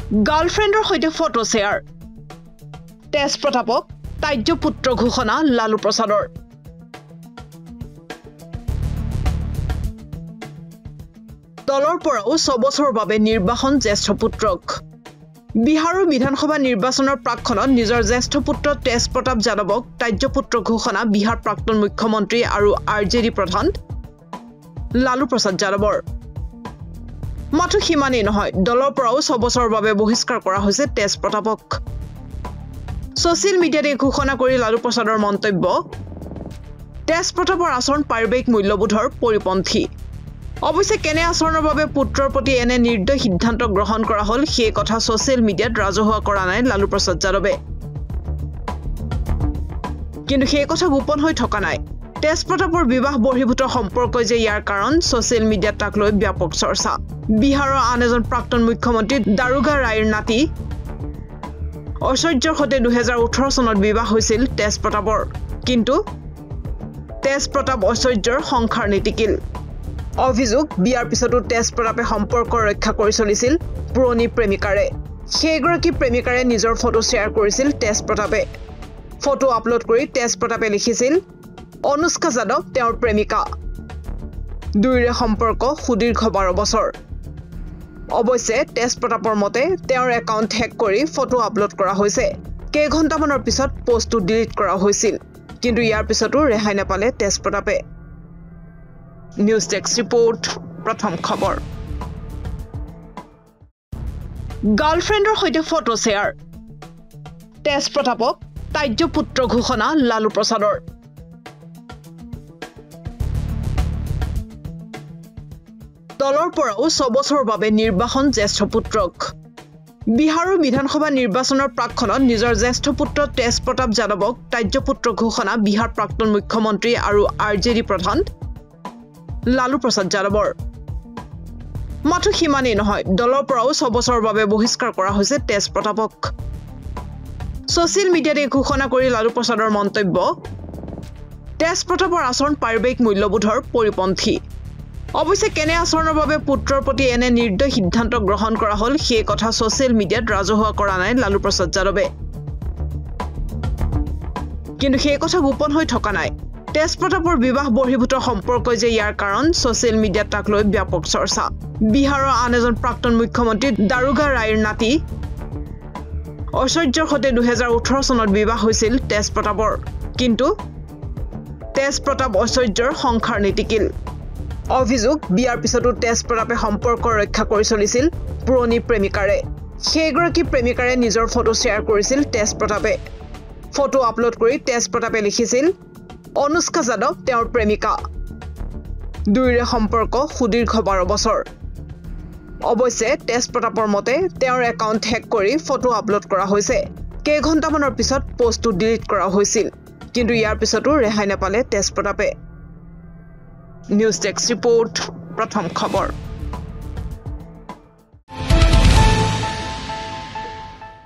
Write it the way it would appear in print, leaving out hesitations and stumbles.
গাৰ্লফ্ৰেণ্ডৰ সৈতে photo share তেজ প্ৰতাপক তাজ্য পুত্ৰ ঘোষণা লালু প্ৰসাদৰ দলৰ পৰাও 6 বছৰৰ বাবে নিৰ্বাচন জ্যেষ্ঠ পুত্ৰক বিহাৰৰ বিধানসভা নিৰ্বাচনৰ প্ৰাকখনত নিজৰ জ্যেষ্ঠ পুত্ৰ তেজ প্ৰতাপ যাদৱক তাজ্য পুত্ৰ ঘোষণা বিহাৰ প্ৰাক্তন মুখ্যমন্ত্ৰী আৰু আৰজেডি প্ৰধান লালু প্ৰসাদ যাদৱৰ মাথো সিমানেই নহয় দলৰ পৰাও 6 বছৰৰ বাবে বহিষ্কাৰ কৰা হৈছে তেজ প্ৰতাপক সোশ্যাল মিডিয়াত ঘোষণা কৰি লালু প্ৰসাদৰ মন্তব্য তেজ প্ৰতাপৰ আচৰণ পাৰিবাৰিক মূল্যবোধৰ পৰিপন্থী অৱশ্যে কেনে আচৰণৰ বাবে পুত্ৰৰ প্ৰতি এনে নিৰ্দয় সিদ্ধান্ত গ্ৰহণ কৰা হল সেই কথা সোশ্যাল মিডিয়াত ৰাজহুৱা কৰা নাই লালু প্ৰসাদ যাদৱে কিন্তু সেই কথা গোপন হৈ থকা নাই তেজ প্ৰতাপৰ বিবাহ বহিৰ্ভূত সম্পৰ্ক যে ইয়াৰ কাৰণ সোশ্যাল মিডিয়াত তাক লৈ ব্যাপক চৰ্চা বিহাৰৰ আন এজন প্ৰাক্তন মুখ্যমন্ত্ৰী দাৰুগা ৰায়ৰ নাতি ঐশ্বৰ্যৰ সৈতে 2018 চনত বিবাহ হৈছিল তেজ প্ৰতাপৰ কিন্তু তেজ প্ৰতাপ ঐশ্বৰ্যৰ সংসাৰ নীতিকিল অভিযোগ বিয়াৰ পিছতো তেজ প্ৰতাপে সম্পৰ্ক ৰক্ষা কৰি চলিছিল পুৰণি প্ৰেমিকাৰে সেইগৰাকী প্ৰেমিকাৰে নিজৰ ফটো শ্বেয়াৰ কৰিছিল তেজ প্ৰতাপে ফটো আপলোড কৰি তেজ প্ৰতাপে লিখিছিল অনুষ্কা যাদৱ তেওঁৰ প্ৰেমিকা দুইৰে সম্পৰ্ক সুদীৰ্ঘ 12 বছৰ অৱশ্যে তেজ প্ৰতাপৰ মতে তেওঁৰ একাউণ্ট হেক কৰি ফটো আপলোড কৰা হৈছে কেইঘণ্টামানৰ পিছত পোষ্টটো ডিলিট কৰা হৈছিল কিন্তু ইয়াৰ পিছতো ৰেহাই নাপালে তেজ প্ৰতাপে নিউজ টেক্স ৰিপোৰ্ট প্ৰথম খবৰ গাৰ্লফ্ৰেণ্ডৰ সৈতে ফটো শ্বেয়াৰ তেজ প্ৰতাপক তাজ্য পুত্ৰ ঘোষণা লালু প্ৰসাদৰ দলৰ পৰাও 6 বছৰৰ বাবে নিৰ্বাচন জ্যেষ্ঠ পুত্ৰক বিহাৰৰ বিধানসভা নিৰ্বাচনৰ প্ৰাকখনত নিজৰ জ্যেষ্ঠ পুত্ৰ তেজ প্ৰতাপ যাদৱক তাজ্য পুত্ৰ ঘোষণা বিহাৰ প্ৰাক্তন মুখ্যমন্ত্ৰী আৰু আৰজেডি প্ৰধান লালু প্ৰসাদ যাদৱৰ মাথো সিমানেই নহয় দলৰ পৰাও 6 বছৰৰ বাবে বহিষ্কাৰ কৰা হৈছে তেজ প্ৰতাপক সোশ্যাল মিডিয়াত ঘোষণা কৰি লালু প্ৰসাদৰ মন্তব্য তেজ প্ৰতাপৰ আচৰণ পাৰিবাৰিক মূল্যবোধৰ পৰিপন্থী অৱশ্যে কেনে আচৰণৰ বাবে পুত্ৰৰ প্ৰতি এনে নিৰ্দয় সিদ্ধান্ত গ্ৰহণ কৰা হল সেই কথা সোশ্যাল মিডিয়াত ৰাজহুৱা কৰা নাই লালু প্ৰসাদ যাদৱে কিন্তু সেই কথা গোপন হৈ থকা নাই তেজ প্ৰতাপৰ বিবাহ বহিৰ্ভূত সম্পৰ্ক যে ইয়াৰ কাৰণ সোশ্যাল মিডিয়াত তাক লৈ ব্যাপক চৰ্চা বিহাৰৰ আন এজন প্ৰাক্তন মুখ্যমন্ত্ৰী দাৰুগা ৰায়ৰ নাতি ঐশ্বৰ্যৰ সৈতে 2018 চনত বিবাহ হৈছিল তেজ প্ৰতাপৰ কিন্তু তেজ প্ৰতাপ ঐশ্বৰ্যৰ সংসাৰ নীতিকিল অভিযোগ বিয়াৰ পিছতো তেজ প্ৰতাপে সম্পৰ্ক ৰক্ষা কৰি চলিছিল পুৰণি প্ৰেমিকাৰে সেইগৰাকী প্ৰেমিকাৰে নিজৰ ফটো শ্বেয়াৰ কৰিছিল তেজ প্ৰতাপে ফটো আপলোড কৰি তেজ প্ৰতাপে লিখিছিল অনুষ্কা যাদৱ তেওঁৰ প্ৰেমিকা দুইৰে সম্পৰ্ক সুদীৰ্ঘ 12 বছৰ অৱশ্যে তেজ প্ৰতাপৰ মতে তেওঁৰ একাউণ্ট হেক কৰি ফটো আপলোড কৰা হৈছে কেইঘণ্টামানৰ পিছত পোষ্টটো ডিলিট কৰা হৈছিল কিন্তু ইয়াৰ পিছতো ৰেহাই নাপালে তেজ প্ৰতাপে নিউজ টেক্স ৰিপোৰ্ট প্ৰথম খবৰ